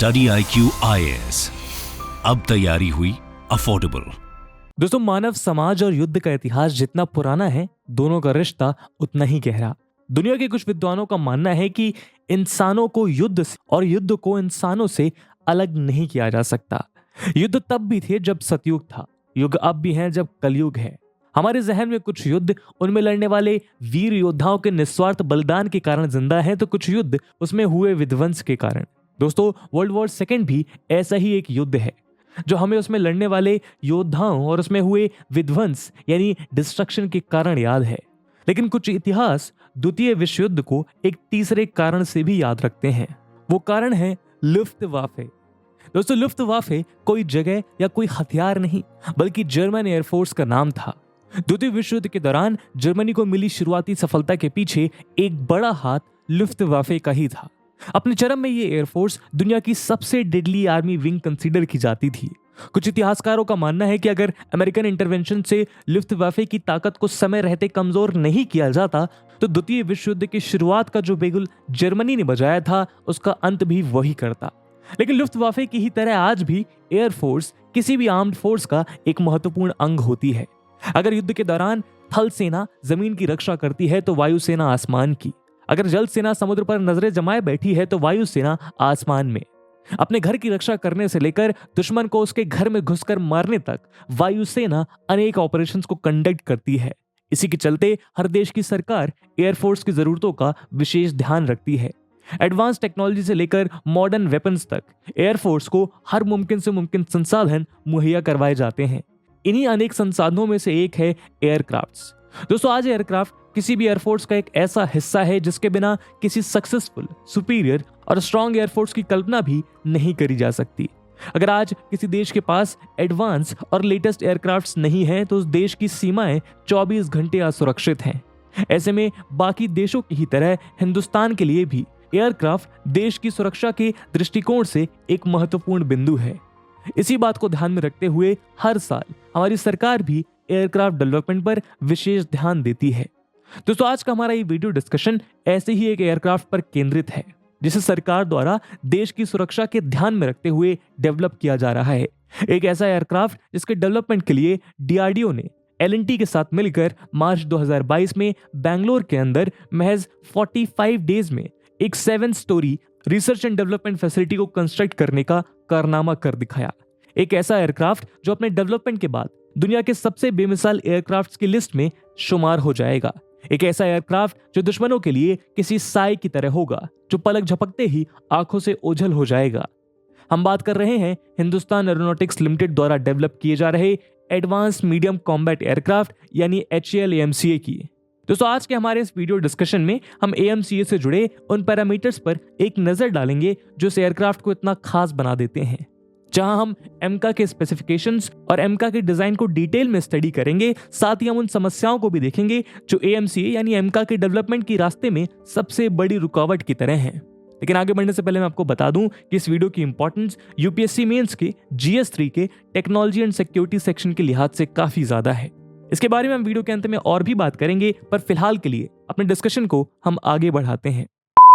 Study IQ IAS, अब तैयारी हुई अफोर्डेबल। दोस्तों, मानव समाज और युद्ध का इतिहास जितना पुराना है, दोनों का रिश्ता उतना ही गहरा। दुनिया के कुछ विद्वानों का मानना है कि इंसानों को युद्ध से और युद्ध को इंसानों से अलग नहीं किया जा सकता। युद्ध तब भी थे जब सतयुग था, युग अब भी है जब कलयुग है। हमारे जहन में कुछ युद्ध उनमें लड़ने वाले वीर योद्धाओं के निस्वार्थ बलिदान के कारण जिंदा है, तो कुछ युद्ध उसमें हुए विध्वंस के कारण। दोस्तों, वर्ल्ड वॉर सेकेंड भी ऐसा ही एक युद्ध है जो हमें उसमें लड़ने वाले योद्धाओं और उसमें हुए विध्वंस यानी डिस्ट्रक्शन के कारण याद है। लेकिन कुछ इतिहास द्वितीय विश्व युद्ध को एक तीसरे कारण से भी याद रखते हैं। वो कारण है लुफ्टवाफे। दोस्तों, लुफ्टवाफे कोई जगह या कोई हथियार नहीं, बल्कि जर्मन एयरफोर्स का नाम था। द्वितीय विश्व युद्ध के दौरान जर्मनी को मिली शुरुआती सफलता के पीछे एक बड़ा हाथ लुफ्टवाफे का ही था। अपने चरम में ये एयरफोर्स दुनिया की सबसे डेडली आर्मी विंग कंसीडर की जाती थी। कुछ इतिहासकारों का मानना है कि अगर अमेरिकन इंटरवेंशन से लुफ्टवाफे की ताकत को समय रहते कमजोर नहीं किया जाता, तो द्वितीय विश्व युद्ध की शुरुआत का जो बिगुल जर्मनी ने बजाया था, उसका अंत भी वही करता। लेकिन लुफ्टवाफे की ही तरह आज भी एयरफोर्स किसी भी आर्म्ड फोर्स का एक महत्वपूर्ण अंग होती है। अगर युद्ध के दौरान थल सेना जमीन की रक्षा करती है तो वायुसेना आसमान की। अगर जल सेना समुद्र पर नजरें जमाए बैठी है तो वायुसेना आसमान में। अपने घर की रक्षा करने से लेकर दुश्मन को उसके घर में घुसकर मारने तक वायुसेना अनेक ऑपरेशंस को कंडक्ट करती है। इसी के चलते हर देश की सरकार एयरफोर्स की जरूरतों का विशेष ध्यान रखती है। एडवांस टेक्नोलॉजी से लेकर मॉडर्न वेपन्स तक एयरफोर्स को हर मुमकिन से मुमकिन संसाधन मुहैया करवाए जाते हैं। इन्हीं अनेक संसाधनों में से एक है एयरक्राफ्ट्स। दोस्तों, आज एयरक्राफ्ट किसी भी एयरफोर्स का एक ऐसा हिस्सा है जिसके बिना किसी सक्सेसफुल, सुपीरियर और स्ट्रॉन्ग एयरफोर्स की कल्पना भी नहीं करी जा सकती। अगर आज किसी देश के पास एडवांस और लेटेस्ट एयरक्राफ्ट्स नहीं है, तो उस देश की सीमाएं 24 घंटे असुरक्षित हैं। ऐसे में बाकी देशों की ही तरह हिंदुस्तान के लिए भी एयरक्राफ्ट देश की सुरक्षा के दृष्टिकोण से एक महत्वपूर्ण बिंदु है। इसी बात को ध्यान में रखते हुए हर साल हमारी सरकार भी एयरक्राफ्ट डेवलपमेंट पर विशेष ध्यान देती है। दोस्तों, आज का हमारा ये वीडियो डिस्कशन ऐसे ही एक एयरक्राफ्ट पर केंद्रित है, जिसे सरकार द्वारा देश की सुरक्षा के ध्यान में रखते हुए डेवलप किया जा रहा है। एक ऐसा एयरक्राफ्ट जिसके डेवलपमेंट के लिए DRDO ने L&T के साथ मिलकर मार्च 2022 में बैंगलोर के अंदर महज 45 डेज में एक 7 story research and development facility को कंस्ट्रक्ट करने का कारनामा कर दिखाया। एक ऐसा एयरक्राफ्ट जो अपने डेवलपमेंट के बाद दुनिया के सबसे बेमिसाल एयरक्राफ्ट्स की लिस्ट में शुमार हो जाएगा। एक ऐसा एयरक्राफ्ट जो दुश्मनों के लिए किसी साए की तरह होगा, जो पलक झपकते ही आंखों से ओझल हो जाएगा। हम बात कर रहे हैं हिंदुस्तान एरोनॉटिक्स लिमिटेड द्वारा डेवलप किए जा रहे एडवांस मीडियम कॉम्बैट एयरक्राफ्ट यानी HAL AMCA की। दोस्तों, आज के हमारे इस वीडियो डिस्कशन में हम AMCA से जुड़े उन पैरामीटर्स पर एक नजर डालेंगे जो इस एयरक्राफ्ट को इतना खास बना देते हैं। जहां हम एमका के स्पेसिफिकेशंस और एमका के डिजाइन को डिटेल में स्टडी करेंगे, साथ ही हम उन समस्याओं को भी देखेंगे जो AMCA यानी एमका के डेवलपमेंट की रास्ते में सबसे बड़ी रुकावट की तरह हैं। लेकिन आगे बढ़ने से पहले मैं आपको बता दूं कि इस वीडियो की इंपॉर्टेंस UPSC मेंस के GS3 के टेक्नोलॉजी एंड सिक्योरिटी सेक्शन के लिहाज से काफी ज्यादा है। इसके बारे में हम वीडियो के अंत में और भी बात करेंगे, पर फिलहाल के लिए अपने डिस्कशन को हम आगे बढ़ाते हैं।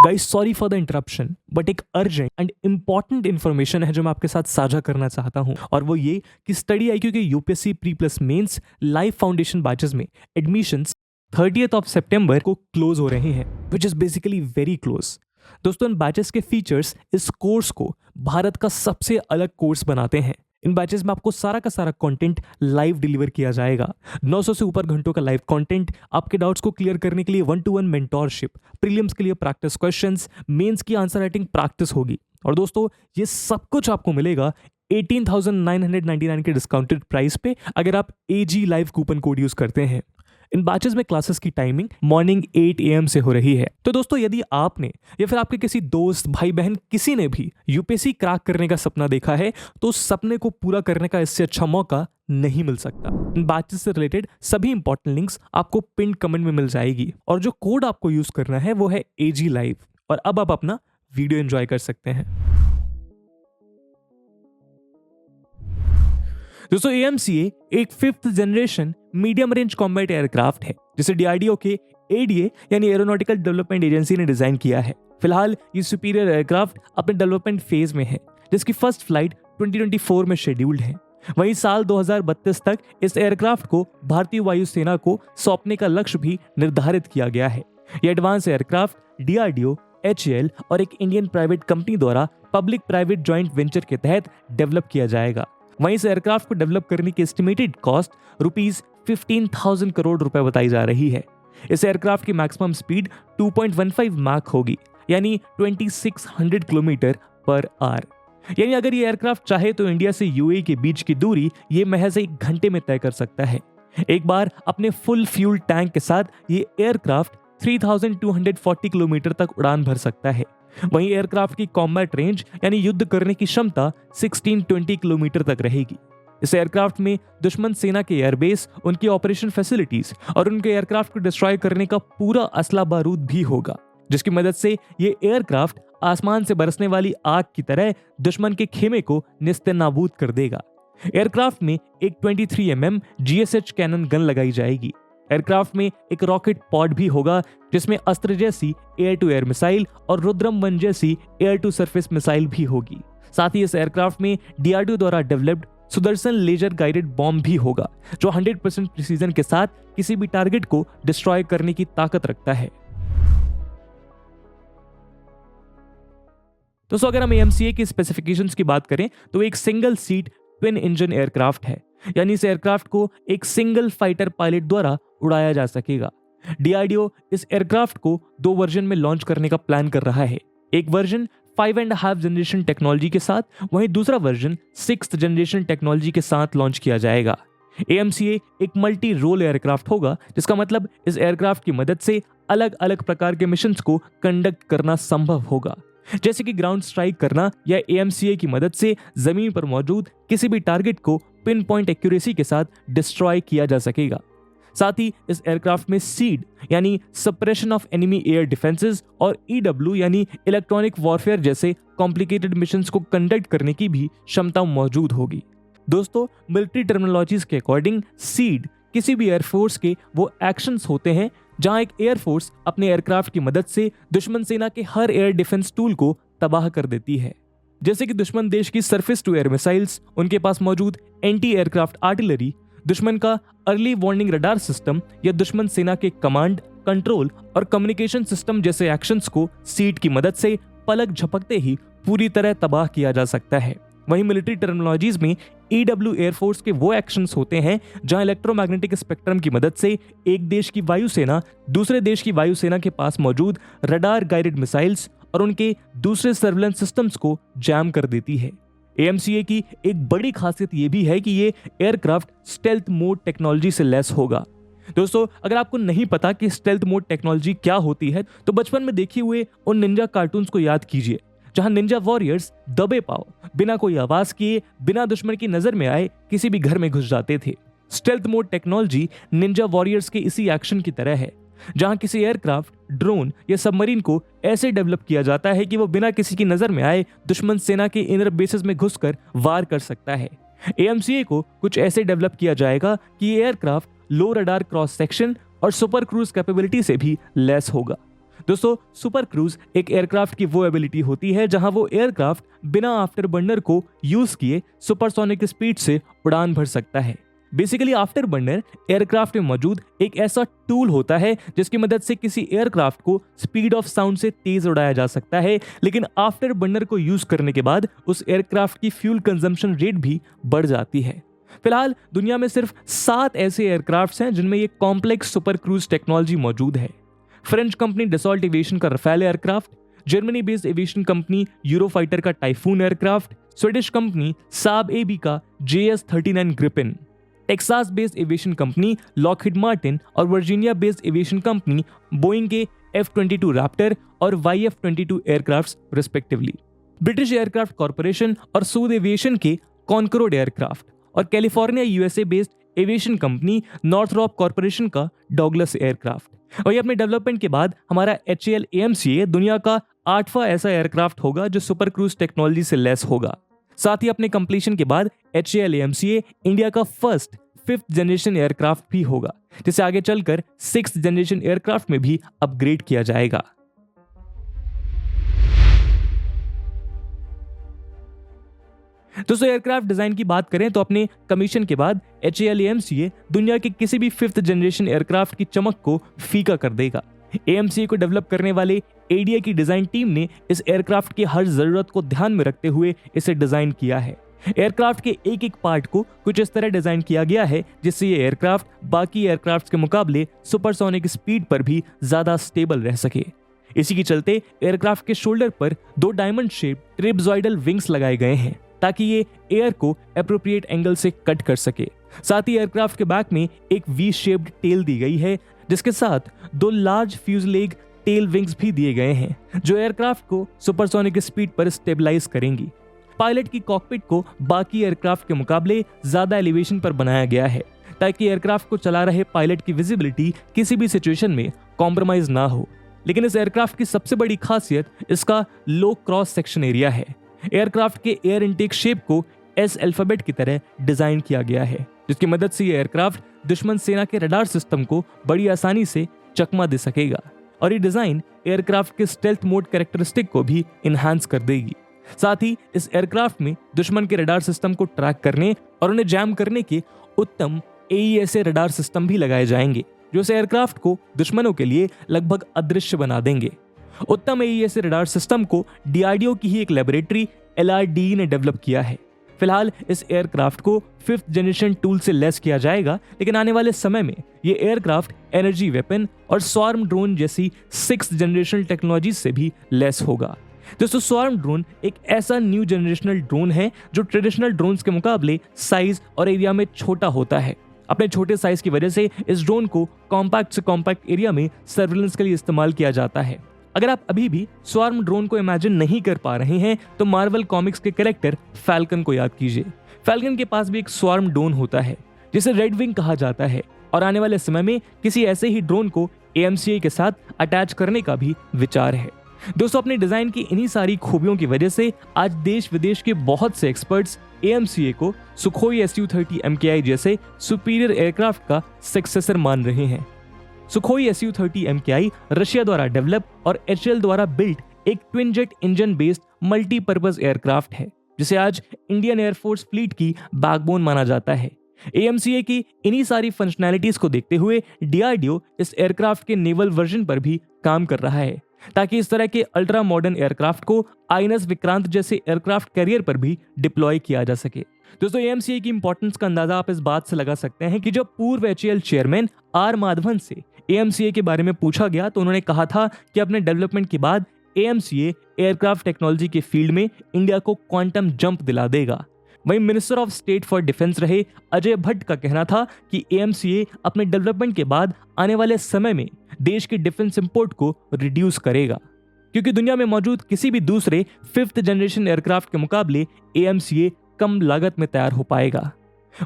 Guys, sorry for the interruption, but एक अर्जेंट एंड इंपॉर्टेंट इन्फॉर्मेशन है जो मैं आपके साथ साझा करना चाहता हूं, और वो ये कि स्टडी IQ के UPSC pre plus mains live foundation batches में एडमिशंस 30th सितंबर को क्लोज हो रहे हैं, which is basically very close. दोस्तों, इन बैचेस के फीचर्स इस कोर्स को भारत का सबसे अलग कोर्स बनाते हैं। इन बैचेस में आपको सारा का सारा कंटेंट लाइव डिलीवर किया जाएगा। 900 से ऊपर घंटों का लाइव कंटेंट, आपके डाउट्स को क्लियर करने के लिए 1-to-1 मेंटोरशिप, प्रीलिम्स के लिए प्रैक्टिस क्वेश्चंस, मेंस की आंसर राइटिंग प्रैक्टिस होगी। और दोस्तों, ये सब कुछ आपको मिलेगा 18,999 के डिस्काउंटेड प्राइस पे, अगर आप AG live coupon code use करते हैं। इन बैचेस में क्लासेस की टाइमिंग मॉर्निंग 8 AM से हो रही है। तो दोस्तों, यदि आपने या फिर आपके किसी दोस्त, भाई बहन किसी ने भी UPSC क्रैक करने का सपना देखा है, तो उस सपने को पूरा करने का इससे अच्छा मौका नहीं मिल सकता। इन बैचेस से रिलेटेड सभी इंपॉर्टेंट लिंक्स आपको पिन कमेंट में मिल जाएगी, और जो कोड आपको यूज करना है वो है AG लाइव। और अब आप अपना वीडियो एंजॉय कर सकते हैं। दोस्तों, AMCA एक 5th generation medium range combat aircraft है जिसे DRDO के ADA यानी एरोनॉटिकल डेवलपमेंट एजेंसी ने डिजाइन किया है। फिलहाल ये सुपीरियर एयरक्राफ्ट अपने डेवलपमेंट फेज में है, जिसकी फर्स्ट फ्लाइट 2024 में शेड्यूल्ड है। वहीं साल 2032 तक इस एयरक्राफ्ट को भारतीय वायुसेना को सौंपने का लक्ष्य भी निर्धारित किया गया है। यह एडवांस एयरक्राफ्ट DRDO, HAL और एक इंडियन प्राइवेट कंपनी द्वारा पब्लिक प्राइवेट जॉइंट वेंचर के तहत डेवलप किया जाएगा। वहीं इस एयरक्राफ्ट को डेवलप करने की एस्टिमेटेड कॉस्ट ₹15,000 करोड़ बताई जा रही है। इस एयरक्राफ्ट की मैक्सिमम स्पीड 2.15 मैक होगी, यानी 2600 किलोमीटर पर आवर। यानी अगर ये एयरक्राफ्ट चाहे तो इंडिया से UAE के बीच की दूरी ये महज 1 घंटे में तय कर सकता है। एक बार अपने फुल फ्यूल टैंक के साथ ये एयरक्राफ्ट 3240 किलोमीटर तक उड़ान भर सकता है। वहीं एयरक्राफ्ट की कॉम्बैट रेंज यानी युद्ध करने की क्षमता 1620 किलोमीटर तक रहेगी। इस एयरक्राफ्ट में दुश्मन सेना के एयरबेस, उनकी ऑपरेशन फैसिलिटीज और उनके एयरक्राफ्ट को डिस्ट्रॉय करने का पूरा असला बारूद भी होगा, जिसकी मदद से ये एयरक्राफ्ट आसमान से बरसने वाली आग की तरह दुश्मन के खेमे को निस्ते-नाबूद कर देगा। एयरक्राफ्ट में एक 23 mm GSH कैनन गन लगाई जाएगी। एयरक्राफ्ट में एक रॉकेट पॉड भी होगा जिसमें अस्त्र जैसी एयर टू एयर मिसाइल और रुद्रम 1 जैसी एयर टू सरफेस मिसाइल भी होगी। साथ ही इस एयरक्राफ्ट में DRDO द्वारा developed Sudarshan laser guided bomb भी होगा, जो 100% प्रिसीजन के साथ किसी भी टारगेट को डिस्ट्रॉय करने की ताकत रखता है। दोस्तों, अगर हम AMCA की स्पेसिफिकेशंस की बात करें तो एक single seat twin engine aircraft है, यानी इस एयरक्राफ्ट को एक सिंगल फाइटर पायलट द्वारा उड़ाया जा सकेगा। DRDO इस एयरक्राफ्ट को 2 वर्जन में लॉन्च करने का प्लान कर रहा है। एक वर्जन 5.5 जनरेशन टेक्नोलॉजी के साथ, वहीं दूसरा वर्जन 6th जनरेशन टेक्नोलॉजी के साथ लॉन्च किया जाएगा। AMCA एक मल्टी रोल एयरक्राफ्ट होगा, जिसका मतलब इस एयरक्राफ्ट की मदद से अलग अलग प्रकार के मिशंस को कंडक्ट करना संभव होगा, जैसे कि ग्राउंड स्ट्राइक करना या AMCA की मदद से जमीन पर मौजूद किसी भी टारगेट को पिन पॉइंट एक्यूरेसी के साथ डिस्ट्रॉय किया जा सकेगा। साथ ही इस एयरक्राफ्ट में सीड यानी suppression of enemy air defences और EW यानी इलेक्ट्रॉनिक वॉरफेयर जैसे कॉम्प्लिकेटेड मिशंस को कंडक्ट करने की भी क्षमता मौजूद होगी। दोस्तों, मिलिट्री टर्मिनोलॉजीज के अकॉर्डिंग सीड किसी भी एयरफोर्स के वो एक्शंस होते हैं जहां एक एयरफोर्स अपने एयरक्राफ्ट की मदद से दुश्मन सेना के हर एयर डिफेंस टूल को तबाह कर देती है, जैसे कि दुश्मन देश की सरफेस टू एयर मिसाइल्स, उनके पास मौजूद एंटी एयरक्राफ्ट आर्टिलरी, दुश्मन का अर्ली वार्निंग रडार सिस्टम या दुश्मन सेना के कमांड, कंट्रोल और कम्युनिकेशन सिस्टम जैसे एक्शंस को सीड की मदद से पलक झपकते ही पूरी तरह तबाह किया जा सकता है। वहीं मिलिट्री टर्मिनोलॉजीज में EW एयरफोर्स के वो एक्शंस होते हैं जहां इलेक्ट्रोमैग्नेटिक स्पेक्ट्रम की मदद से एक देश की वायुसेना दूसरे देश की वायुसेना के पास मौजूद रडार गाइडेड मिसाइल्स और उनके दूसरे सर्विलेंस सिस्टम्स को जैम कर देती है। AMCA की एक बड़ी खासियत ये भी है कि ये एयरक्राफ्ट स्टेल्थ मोड टेक्नोलॉजी से लेस होगा। दोस्तों, अगर आपको नहीं पता कि स्टेल्थ मोड टेक्नोलॉजी क्या होती है तो बचपन में देखे हुए उन निंजा कार्टून्स को याद कीजिए जहां निंजा वॉरियर्स दबे पांव बिना कोई आवाज किए, बिना दुश्मन की नजर में आए किसी भी घर में घुस जाते थे। Stealth mode technology Ninja warriors के इसी एक्शन की तरह है, जहां किसी एयरक्राफ्ट, ड्रोन या सबमरीन को ऐसे डेवलप किया जाता है कि वो बिना किसी की नजर में आए दुश्मन सेना के इनर बेसेस में घुसकर वार कर सकता है। AMCA को कुछ ऐसे डेवलप किया जाएगा कि एयरक्राफ्ट लो रडार क्रॉस सेक्शन और सुपर क्रूज कैपेबिलिटी से भी लेस होगा। दोस्तों, सुपर क्रूज एक एयरक्राफ्ट की वो एबिलिटी होती है जहां वो एयरक्राफ्ट बिना आफ्टर बर्नर को यूज किए सुपरसोनिक स्पीड से उड़ान भर सकता है। बेसिकली आफ्टर बर्नर एयरक्राफ्ट में मौजूद एक ऐसा टूल होता है जिसकी मदद से किसी एयरक्राफ्ट को स्पीड ऑफ साउंड से तेज उड़ाया जा सकता है, लेकिन आफ्टर बर्नर को यूज करने के बाद उस एयरक्राफ्ट की फ्यूल कंजम्पशन रेट भी बढ़ जाती है। फिलहाल दुनिया में सिर्फ 7 ऐसे एयरक्राफ्ट हैं जिनमें ये कॉम्प्लेक्स सुपर क्रूज टेक्नोलॉजी मौजूद है। फ्रेंच कंपनी डसॉल्ट एविएशन का Rafale aircraft, Germany based aviation company Eurofighter का Typhoon aircraft, Swedish company Saab AB का JS-39 Gripen, Texas based aviation company Lockheed Martin और Virginia based aviation company Boeing के F-22 Raptor और YF-22 aircrafts respectively, British Aircraft Corporation और Sud Aviation के Concorde aircraft और California USA based aviation company Northrop Corporation का Douglas aircraft. और ये अपने डेवलपमेंट के बाद हमारा HAL AMCA दुनिया का 8वां ऐसा एयरक्राफ्ट होगा जो सुपर क्रूज टेक्नोलॉजी से लेस होगा। साथ ही अपने कंप्लीशन के बाद HAL AMCA इंडिया का फर्स्ट 5th जनरेशन एयरक्राफ्ट भी होगा, जिसे आगे चलकर 6th जनरेशन एयरक्राफ्ट में भी अपग्रेड किया जाएगा। दोस्तों एयरक्राफ्ट डिजाइन की बात करें तो अपने कमीशन के बाद HAL-AMCA दुनिया के किसी भी 5th जनरेशन एयरक्राफ्ट की चमक को फीका कर देगा। AMCA को डेवलप करने वाले ADA की डिजाइन टीम ने इस एयरक्राफ्ट की हर जरूरत को ध्यान में रखते हुए इसे डिजाइन किया है। एयरक्राफ्ट के एक एक पार्ट को कुछ इस तरह डिजाइन किया गया है जिससे ये एयरक्राफ्ट बाकी एयरक्राफ्ट के मुकाबले सुपरसोनिक स्पीड पर भी ज्यादा स्टेबल रह सके। इसी के चलते एयरक्राफ्ट के शोल्डर पर 2 डायमंड शेप ट्रेपजॉइडल विंग्स लगाए गए हैं ताकि ये एयर को एप्रोप्रिएट एंगल से कट कर सके। साथ ही एयरक्राफ्ट के बैक में एक वी शेप्ड टेल दी गई है जिसके साथ 2 लार्ज फ्यूजलेग टेल विंग्स भी दिए गए हैं जो एयरक्राफ्ट को सुपरसोनिक स्पीड पर स्टेबलाइज करेंगी। पायलट की कॉकपिट को बाकी एयरक्राफ्ट के मुकाबले ज्यादा एलिवेशन पर बनाया गया है ताकि एयरक्राफ्ट को चला रहे पायलट की विजिबिलिटी किसी भी सिचुएशन में कॉम्प्रोमाइज ना हो। लेकिन इस एयरक्राफ्ट की सबसे बड़ी खासियत इसका लो क्रॉस सेक्शन एरिया है। एयरक्राफ्ट के एयर इनटेक शेप को S अल्फाबेट की तरह डिजाइन किया गया है जिसकी मदद से ये एयरक्राफ्ट दुश्मन सेना के रडार सिस्टम को बड़ी आसानी से चकमा दे सकेगा और ये डिजाइन एयरक्राफ्ट के स्टेल्थ मोड कैरेक्टरिस्टिक को भी इनहांस कर देगी। साथ ही इस एयरक्राफ्ट में दुश्मन के रडार सिस्टम को ट्रैक करने और उन्हें जैम करने के उत्तम AESA रडार सिस्टम भी लगाए जाएंगे जो इस एयरक्राफ्ट को दुश्मनों के लिए लगभग अदृश्य बना देंगे। उत्तम AESA रडार सिस्टम को DRDO की ही एक लेबोरेटरी LRDE ने डेवलप किया है। फिलहाल इस एयरक्राफ्ट को 5th जनरेशन टूल से लेस किया जाएगा लेकिन आने वाले समय में ये एयरक्राफ्ट एनर्जी वेपन और स्वार्म ड्रोन जैसी 6th जनरेशन टेक्नोलॉजी से भी लेस होगा। दोस्तों स्वार्म ड्रोन एक ऐसा न्यू जनरेशनल ड्रोन है जो ट्रेडिशनल ड्रोन्स के मुकाबले साइज और एरिया में छोटा होता है। अपने छोटे साइज की वजह से इस ड्रोन को कॉम्पैक्ट से कॉम्पैक्ट एरिया में सर्विलेंस के लिए इस्तेमाल किया जाता है। अगर आप अभी भी स्वार्म ड्रोन को इमेजिन नहीं कर पा रहे हैं तो मार्वल कॉमिक्स के कैरेक्टर फैल्कन को याद कीजिए। फैल्कन के पास भी एक स्वार्म ड्रोन होता है जिसे रेड विंग कहा जाता है और आने वाले समय में किसी ऐसे ही ड्रोन को AMCA के साथ अटैच करने का भी विचार है। दोस्तों अपने डिजाइन की इन्हीं सारी खूबियों की वजह से आज देश विदेश के बहुत से एक्सपर्ट्स AMCA को सुखोई Su-30 MKI जैसे सुपीरियर एयरक्राफ्ट का सक्सेसर मान रहे हैं। सुखोई Su-30 MKI रशिया द्वारा डेवलप और HAL द्वारा बिल्ट एक twin jet engine based multipurpose aircraft है जिसे आज इंडियन एयरफोर्स फ्लीट की बैकबोन माना जाता है। AMCA की इन्हीं सारी फंक्शनैलिटीज को देखते हुए DRDO इस एयरक्राफ्ट के नेवल वर्जन पर भी काम कर रहा है ताकि इस तरह के अल्ट्रा मॉडर्न एयरक्राफ्ट को INS विक्रांत जैसे एयरक्राफ्ट कैरियर पर भी डिप्लॉय किया जा सके। दोस्तों AMCA की इंपॉर्टेंस का अंदाजा आप इस बात से लगा सकते हैं कि जब पूर्व HAL चेयरमैन R माधवन से AMCA के बारे में पूछा गया तो उन्होंने कहा था कि अपने डेवलपमेंट के बाद AMCA एयरक्राफ्ट टेक्नोलॉजी के फील्ड में इंडिया को क्वांटम जंप दिला देगा। वहीं minister of state for defence रहे अजय भट्ट का कहना था कि AMCA अपने डेवलपमेंट के बाद आने वाले समय में देश की डिफेंस इंपोर्ट को रिड्यूस करेगा क्योंकि दुनिया में मौजूद किसी भी दूसरे 5th जनरेशन एयरक्राफ्ट के मुकाबले AMCA कम लागत में तैयार हो पाएगा।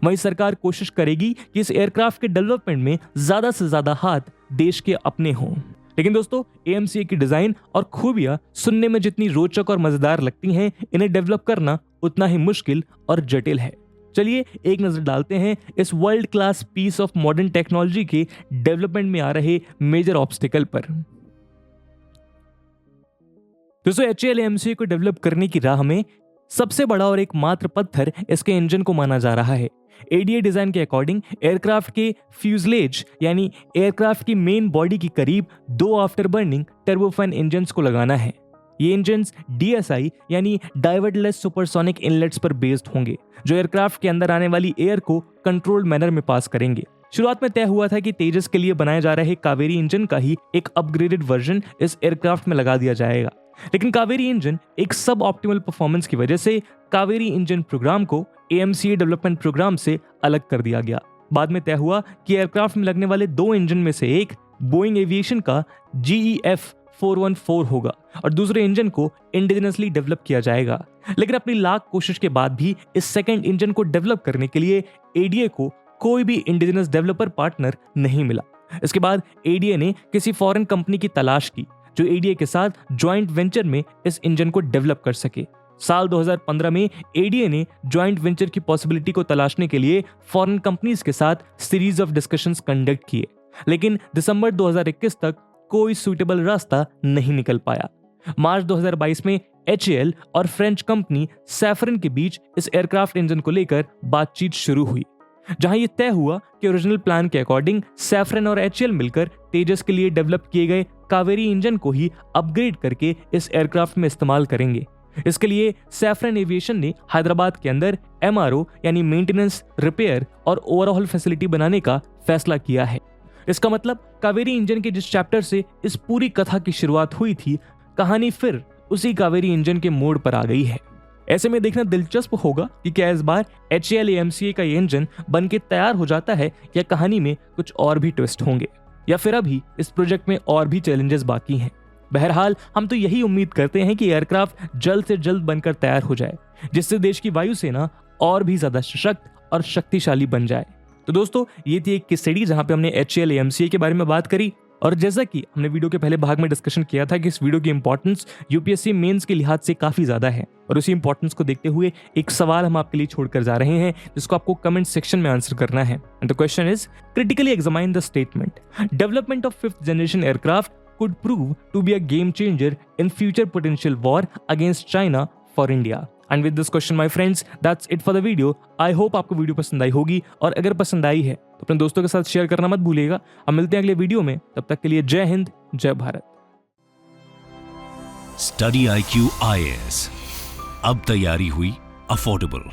वहीं सरकार कोशिश करेगी कि इस एयरक्राफ्ट के डेवलपमेंट में ज्यादा से ज्यादा हाथ देश के अपने हों। लेकिन दोस्तों AMCA की डिजाइन और खूबियां सुनने में जितनी रोचक और मजेदार लगती हैं, इन्हें डेवलप करना उतना ही मुश्किल और जटिल है। चलिए एक नजर डालते हैं इस world class piece of modern technology के डेवलपमेंट में आ रहे मेजर ऑब्स्टिकल पर। दोस्तों HAL-AMCA को डेवलप करने की राह में सबसे बड़ा और एकमात्र पत्थर इसके इंजन को माना जा रहा है। ADA डिजाइन के अकॉर्डिंग एयरक्राफ्ट के फ्यूजलेज यानी एयरक्राफ्ट की मेन बॉडी के करीब 2 आफ्टर बर्निंग टर्बोफैन इंजन्स को लगाना है। ये इंजन्स DSI यानी डाइवर्टलेस सुपरसोनिक इनलेट्स पर बेस्ड होंगे जो एयरक्राफ्ट के अंदर आने वाली एयर को कंट्रोल्ड मैनर में पास करेंगे। शुरुआत में तय हुआ था कि तेजस के लिए बनाए जा रहे कावेरी इंजन का ही एक अपग्रेडेड वर्जन इस एयरक्राफ्ट में लगा दिया जाएगा, लेकिन कावेरी इंजन एक सब ऑप्टिमल परफॉर्मेंस की वजह से कावेरी इंजन प्रोग्राम को AMCA डेवलपमेंट प्रोग्राम से अलग कर दिया गया। बाद में तय हुआ कि एयरक्राफ्ट में लगने वाले 2 इंजन में से एक बोइंग एविएशन का GEF 414 होगा और दूसरे इंजन को इंडिजिनसली डेवलप किया जाएगा। लेकिन अपनी लाख कोशिश के बाद भी इस सेकंड इंजन को डेवलप करने के लिए ADA को कोई भी इंडिजिनस डेवलपर पार्टनर नहीं मिला। इसके बाद ADA ने किसी फॉरेन कंपनी की तलाश की जो ADA के साथ ज्वाइंट वेंचर में इस इंजन को डेवलप कर सके। साल 2015 में ADA ने ज्वाइंट वेंचर की पॉसिबिलिटी को तलाशने के लिए फॉरेन कंपनीज के साथ सीरीज ऑफ डिस्कशंस कंडक्ट किए, लेकिन दिसंबर 2021 तक कोई सूटेबल रास्ता नहीं निकल पाया। मार्च 2022 में HAL और फ्रेंच कंपनी सैफरन के बीच इस एयरक्राफ्ट इंजन को लेकर बातचीत शुरू हुई, जहां यह तय हुआ कि ओरिजिनल प्लान के अकॉर्डिंग सैफरन और HAL मिलकर तेजस के लिए डेवलप किए गए कावेरी इंजन को ही अपग्रेड करके इस एयरक्राफ्ट में इस्तेमाल करेंगे। इसके लिए सैफरन एविएशन ने हैदराबाद के अंदर MRO यानी मेंटेनेंस, रिपेयर और ओवरऑल फैसिलिटी बनाने का फैसला किया है। इसका मतलब कावेरी इंजन के जिस चैप्टर से इस पूरी कथा की शुरुआत हुई थी, कहानी फिर उसी कावेरी इंजन के मोड़ पर आ गई है। ऐसे में देखना दिलचस्प होगा कि क्या इस बार HAL AMCA का ये इंजन बन के तैयार हो जाता है या कहानी में कुछ और भी ट्विस्ट होंगे, या फिर अभी इस प्रोजेक्ट में और भी चैलेंजेस बाकी हैं। बहरहाल हम तो यही उम्मीद करते हैं कि एयरक्राफ्ट जल्द से जल्द बनकर तैयार हो जाए, जिससे देश की वायुसेना और भी ज्यादा सशक्त और शक्तिशाली बन जाए। तो दोस्तों, ये थी एक केस स्टडी जहां पे हमने HAL AMCA के बारे में बात करी, और जैसा कि हमने वीडियो के पहले भाग में डिस्कशन किया था कि इस वीडियो की इंपॉर्टेंस UPSC मेंस के लिहाज से काफी ज्यादा है, और उसी इंपॉर्टेंस को देखते हुए एक सवाल हम आपके लिए छोड़कर जा रहे हैं, जिसको आपको कमेंट सेक्शन में आंसर करना है। And the question is, critically examine the statement, development of 5th generation aircraft could prove to be a game changer in future potential war against China for India. And with this question, my friends, that's it for the video. I hope आपको video पसंद आई होगी, और अगर पसंद आई है तो अपने दोस्तों के साथ शेयर करना मत भूलिएगा। हम मिलते हैं अगले वीडियो में, तब तक के लिए जय हिंद, जय भारत। Study IQ IAS, अब तैयारी हुई अफोर्डेबल।